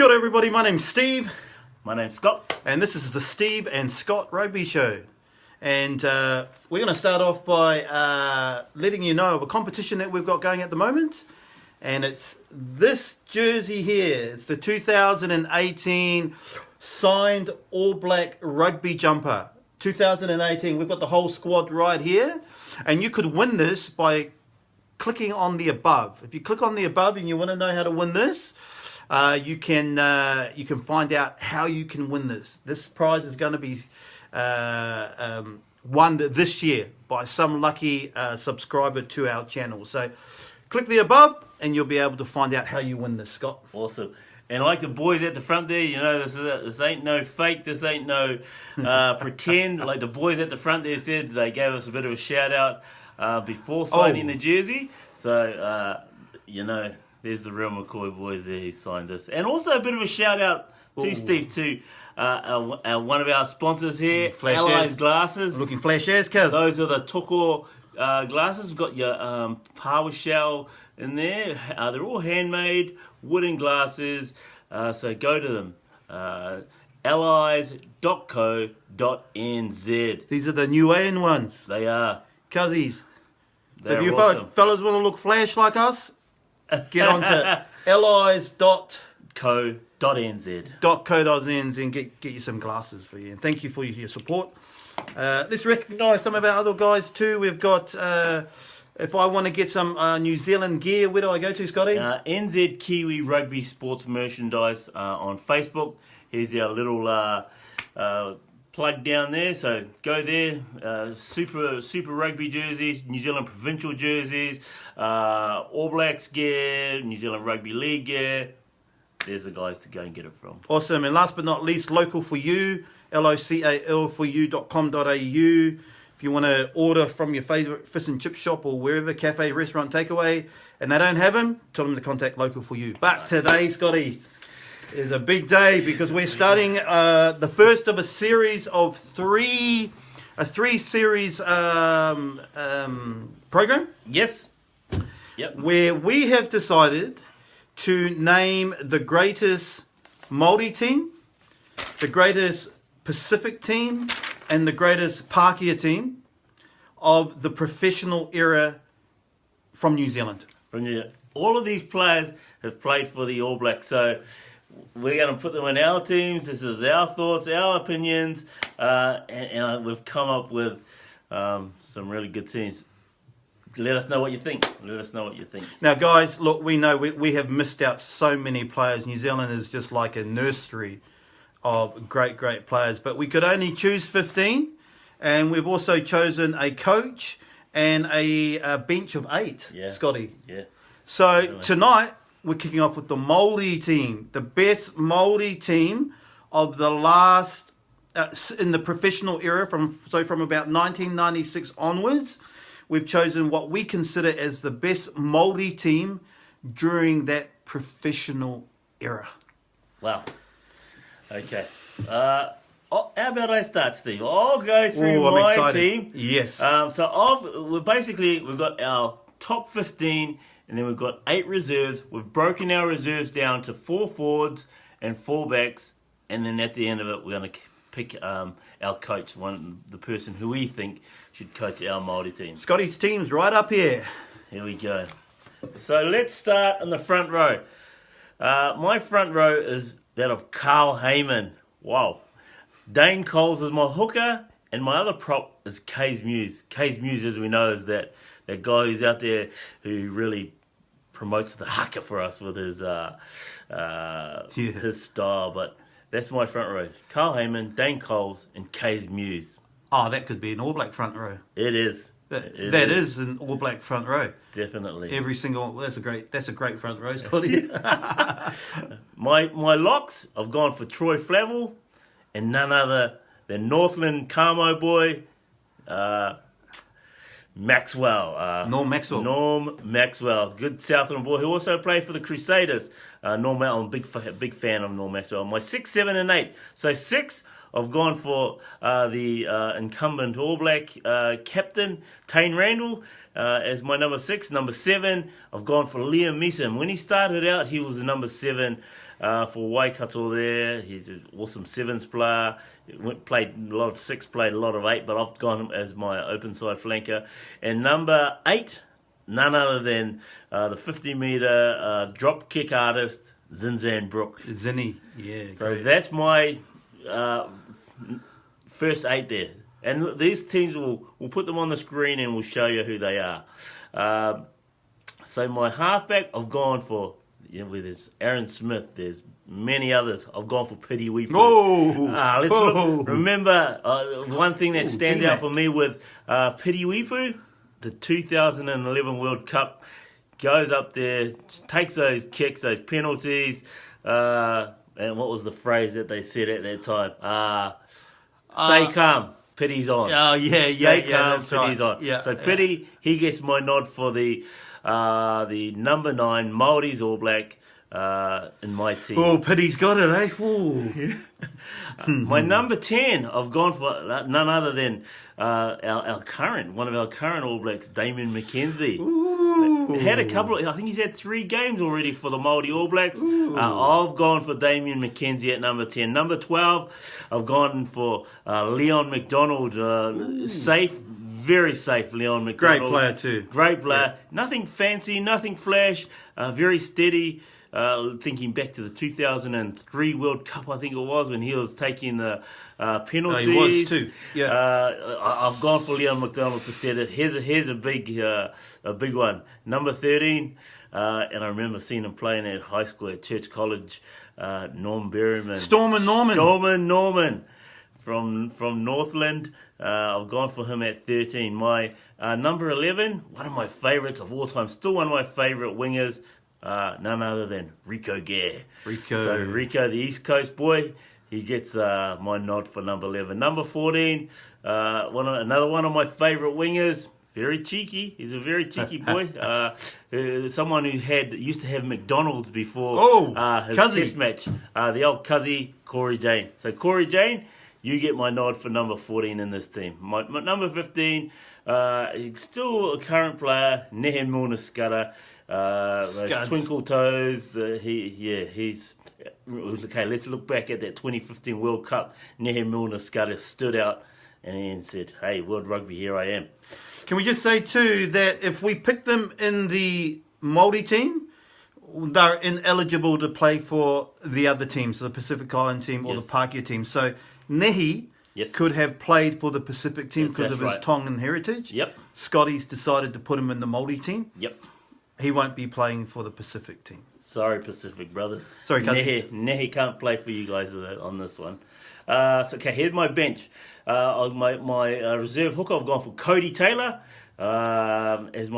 Kia ora everybody, my name's Steve. My name's Scott. And this is the Steve and Scott Rugby Show. And we're going to start off by letting you know of a competition that we've got going at the moment. And it's this jersey here. It's the 2018 signed All Black rugby jumper. 2018. We've got the whole squad right here. And you could win this by clicking on the above. If you click on the above and you want to know how to win this, you can find out how you can win this. This prize is going to be won this year by some lucky subscriber to our channel. So click the above and you'll be able to find out how you win this, Scott. Awesome. And like the boys at the front there, you know, this ain't no fake, this ain't no pretend. Like the boys at the front there said, they gave us a bit of a shout out before signing the jersey. So, you know, there's the real McCoy boys there who signed this. And also a bit of a shout out to Steve, to one of our sponsors here, Allies Glasses. Looking flash as, cuz. Those are the Toko glasses. We've got your power shell in there. They're all handmade, wooden glasses. So go to them. allies.co.nz. These are the new AN ones. They are. Cuzzies. They're if you awesome. fellas want to look flash like us, get on to allies.co.nz and get you some glasses for you. And thank you for your support. Let's recognise some of our other guys too. We've got, if I want to get some New Zealand gear, where do I go to, Scotty? NZ Kiwi Rugby Sports Merchandise on Facebook. Here's our little plug down there. So go there. Super Rugby jerseys, New Zealand provincial jerseys, All Blacks gear, New Zealand Rugby League gear. There's the guys to go and get it from. Awesome. And last but not least, Local For You, local4you.com.au. If you want to order from your favourite fish and chip shop or wherever, cafe, restaurant, takeaway, and they don't have them, tell them to contact Local For You. But today, Scotty, is a big day because we're starting the first of a series of three series program. Yes. Yep. Where we have decided to name the greatest Maori team, the greatest Pacific team, and the greatest Pākehā team of the professional era from New Zealand. All of these players have played for the All Blacks, so we're going to put them in our teams. This is our thoughts, our opinions, and we've come up with some really good teams. Let us know what you think. Now, guys, look, we know we have missed out so many players. New Zealand is just like a nursery of great players. But we could only choose 15. And we've also chosen a coach and a bench of 8, Scotty. Yeah. So definitely. Tonight, we're kicking off with the Maori team. The best Maori team of the last, in the professional era, from about 1996 onwards. We've chosen what we consider as the best Maori team during that professional era. Wow. Okay. How about I start, Steve? I'll go through my team. Yes. We've got our top 15, and then we've got 8 reserves. We've broken our reserves down to 4 forwards and 4 backs, and then at the end of it, we're going to pick our coach, the person who we think should coach our Māori team. Scotty's team's right up here. Here we go. So let's start in the front row. My front row is that of Carl Heyman. Wow. Dane Coles is my hooker, and my other prop is Kays Muse. Kays Muse, as we know, is that guy who's out there who really promotes the haka for us with his style. But that's my front row. Carl Heyman, Dane Coles, and Kays Muse. Oh, that could be an All Black front row. It is. That is an All Black front row. Definitely. Every single. That's a great front row, Scotty. My locks, I've gone for Troy Flavel, and none other than Northland Camo boy, Maxwell. Norm Maxwell. Good Southland boy who also played for the Crusaders. I'm a big fan of Norm Maxwell. My 6, 7, and 8. So 6, I've gone for the incumbent All Black captain, Tane Randall, as my number 6. Number 7, I've gone for Liam Meeson. When he started out, he was the number 7 for Waikato there. He's an awesome sevens player. Played a lot of six, played a lot of eight, but I've gone as my open side flanker. And number 8, none other than the 50-metre drop kick artist, Zinzan Brook. Zinny, yeah. So great. that's my first 8 there. And these teams, we'll put them on the screen and we'll show you who they are. So my halfback, I've gone for, there's Aaron Smith, there's many others. I've gone for Pity Weepu. Let's look. Remember, one thing that stands out for me with Pity Weepu, the 2011 World Cup, goes up there, takes those kicks, those penalties, and what was the phrase that they said at that time? Stay calm. Pity's on. Oh, yeah, Stay calm, that's Pity's right. on. Yeah, So Pity, he gets my nod for the number 9 Maori's All Black in my team. Oh, Pity's got it, eh? Ooh. My number 10, I've gone for none other than one of our current All Blacks, Damon Mckenzie. Ooh. Had a couple I think he's had 3 games already for the Maori All Blacks. I've gone for Damon Mckenzie at number 10. Number 12, I've gone for Leon Macdonald. Safe, very safe, Leon Macdonald. Great player too. Great player. Yeah. Nothing fancy, nothing flash, very steady. Thinking back to the 2003 World Cup, I think it was, when he was taking the penalties. He was too. Yeah. I've gone for Leon Macdonald instead. Here's a big one. Number 13, and I remember seeing him playing at high school at Church College. Norm Berryman. Stormin Norman from Northland. I've gone for him at 13. My number 11, one of my favourites of all time, still one of my favourite wingers. None other than Rico Gare. So Rico, the East Coast boy, he gets my nod for number 11. Number 14, another one of my favourite wingers. Very cheeky. He's a very cheeky boy. Someone who used to have Macdonald's before his test match. The old Cuzzy, Corey Jane. So Corey Jane, you get my nod for number 14 in this team. My number 15, he's still a current player, Nehe Milner-Skudder. Those twinkle toes. He's okay. Let's look back at that 2015 World Cup. Nehe Milner-Skudder stood out and then said, "Hey, World Rugby, here I am." Can we just say too that if we pick them in the Māori team, they're ineligible to play for the other teams, so the Pacific Island team or the Pākehā team. So Nehi could have played for the Pacific team because of his Tongan heritage. Yep. Scotty's decided to put him in the Māori team. Yep. He won't be playing for the Pacific team. Sorry, Pacific brothers. Sorry, cousins. Nehe can't play for you guys on this one. Here's my bench. My reserve hooker, I've gone for Cody Taylor. There's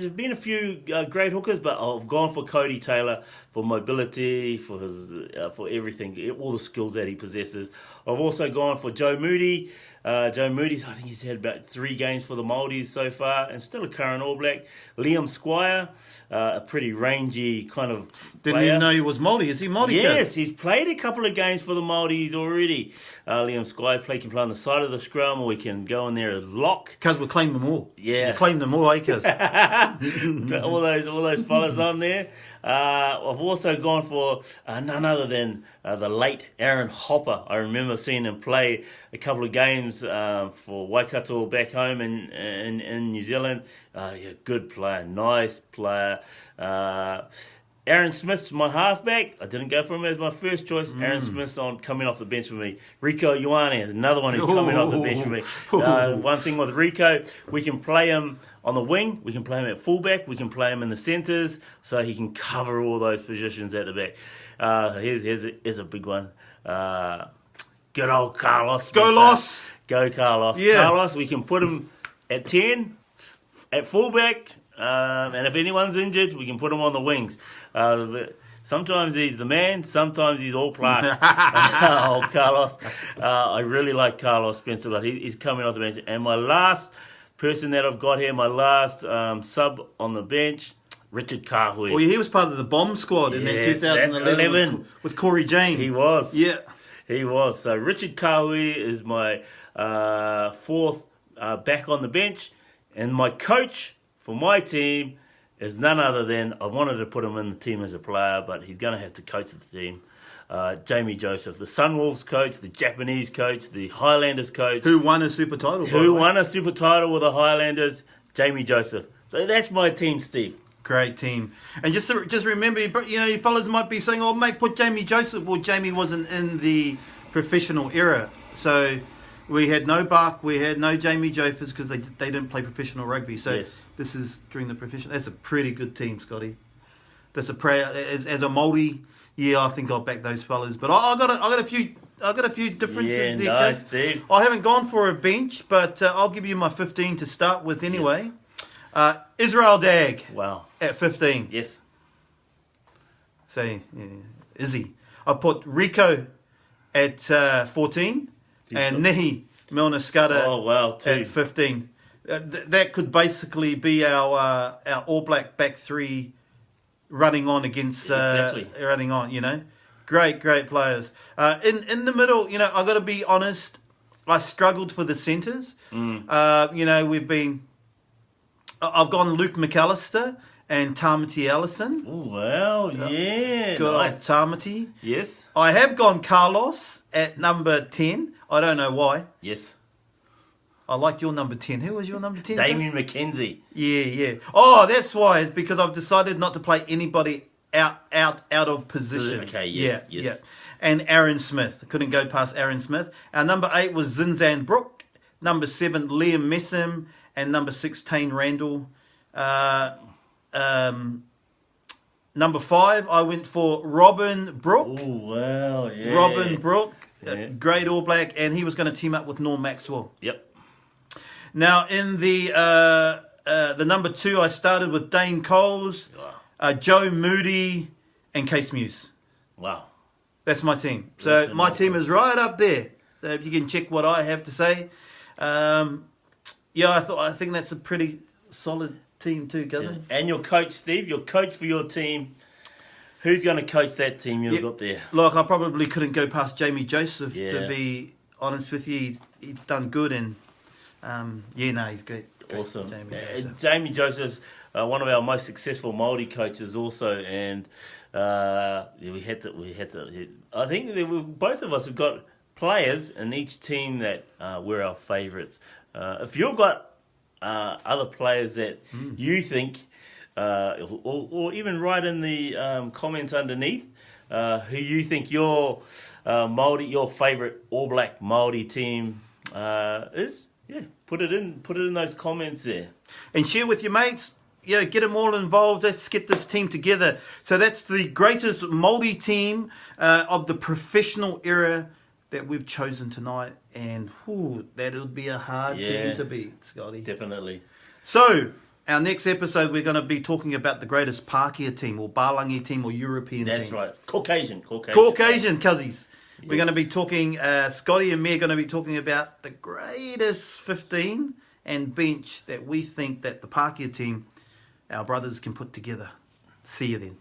been a few great hookers, but I've gone for Cody Taylor for mobility, for his for everything, all the skills that he possesses. I've also gone for Joe Moody. Joe Moody's, I think he's had about 3 games for the Māoris so far, and still a current All Black. Liam Squire, a pretty rangy kind of player. Didn't even know he was Māori. Is he Māori? Yes, he's played a couple of games for the Māoris already. Liam Squire can play on the side of the scrum, or we can go in there as lock. Because we'll claim them all. Yeah. We'll claim them all, eh, cuz? all those fellas on there. I've also gone for none other than the late Aaron Hopper. I remember seeing him play a couple of games for Waikato back home in New Zealand. Good player, nice player. Aaron Smith's my halfback. I didn't go for him as my first choice. Aaron Smith's coming off the bench for me. Rico Ioane is another one who's coming off the bench for me. One thing with Rico, we can play him on the wing, we can play him at fullback, we can play him in the centres, so he can cover all those positions at the back. Here's a big one. Good old Carlos. Go Los! Go Carlos. Yeah. Carlos, we can put him at 10, at fullback, and if anyone's injured, we can put him on the wings. Sometimes he's the man, sometimes he's all plant. Oh, Carlos. I really like Carlos Spencer, but he's coming off the bench. And my last person that I've got here, my last sub on the bench, Richard Kahui. Well, he was part of the bomb squad in that 2011 with Corey Jane. He was. Yeah. He was. So Richard Kahui is my fourth back on the bench. And my coach for my team, is none other than, I wanted to put him in the team as a player, but he's going to have to coach the team. Jamie Joseph, the Sunwolves coach, the Japanese coach, the Highlanders coach. Who won a super title? Who won a super title with the Highlanders? Jamie Joseph. So that's my team, Steve. Great team. And just remember, you fellas might be saying, oh, mate, put Jamie Joseph. Well, Jamie wasn't in the professional era. So we had no Bach, we had no Jamie Josephs because they didn't play professional rugby. So yes. This is during the professional. That's a pretty good team, Scotty. That's a prayer. As a Maori, yeah, I think I'll back those fellas. But I got a few differences there. Nice, Steve. I haven't gone for a bench, but I'll give you my 15 to start with anyway. Yes. Israel Dag. Wow. At 15. Yes. Say, Izzy. I put Rico at 14 and Nihi Milner-Skudder at 15. That could basically be our All Black back three running on against running on. Great players. In the middle, I've got to be honest, I struggled for the centres. I've gone Luke McAllister and Tamati Allison. Oh, well, yeah. Good Nice. old Tamati. Yes. I have gone Carlos at number 10. I don't know why. Yes. I liked your number 10. Who was your number 10? Damon Mckenzie. Yeah. Oh, that's why. It's because I've decided not to play anybody out of position. Okay, yes. Yeah. And Aaron Smith. I couldn't go past Aaron Smith. Our number 8 was Zinzan Brook. Number 7, Liam Messam. And number 16, Randall. Number 5, I went for Robin Brooke. Oh, wow, yeah. Robin Brooke, Yeah. great All Black, and he was going to team up with Norm Maxwell. Yep. Now, in the number 2, I started with Dane Coles, Joe Moody, and Case Muse. Wow. That's my team. So my team is right up there. So if you can check what I have to say. I think that's a pretty solid team too, cousin. And your coach, Steve, your coach for your team. Who's going to coach that team you've got there? Look, I probably couldn't go past Jamie Joseph, to Yeah. be honest with you. He's done good, and he's great. Awesome. Jamie Joseph. Jamie Joseph's one of our most successful Maori coaches also, and we had to. I think that both of us have got players in each team that were our favourites. If you've got other players that you think, or even write in the comments underneath, who you think your Maori, your favourite All Black Maori team is, put it in those comments there, and share with your mates. Get them all involved. Let's get this team together. So that's the greatest Maori team of the professional era that we've chosen tonight, and that'll be a hard team to beat, Scotty. Definitely. So, our next episode, we're going to be talking about the greatest Pākehā team, or Balangi team, or European team. That's right. Caucasian, cuzzies. Yes. We're going to be talking, Scotty and me are going to be talking about the greatest 15 and bench that we think that the Pākehā team, our brothers, can put together. See you then.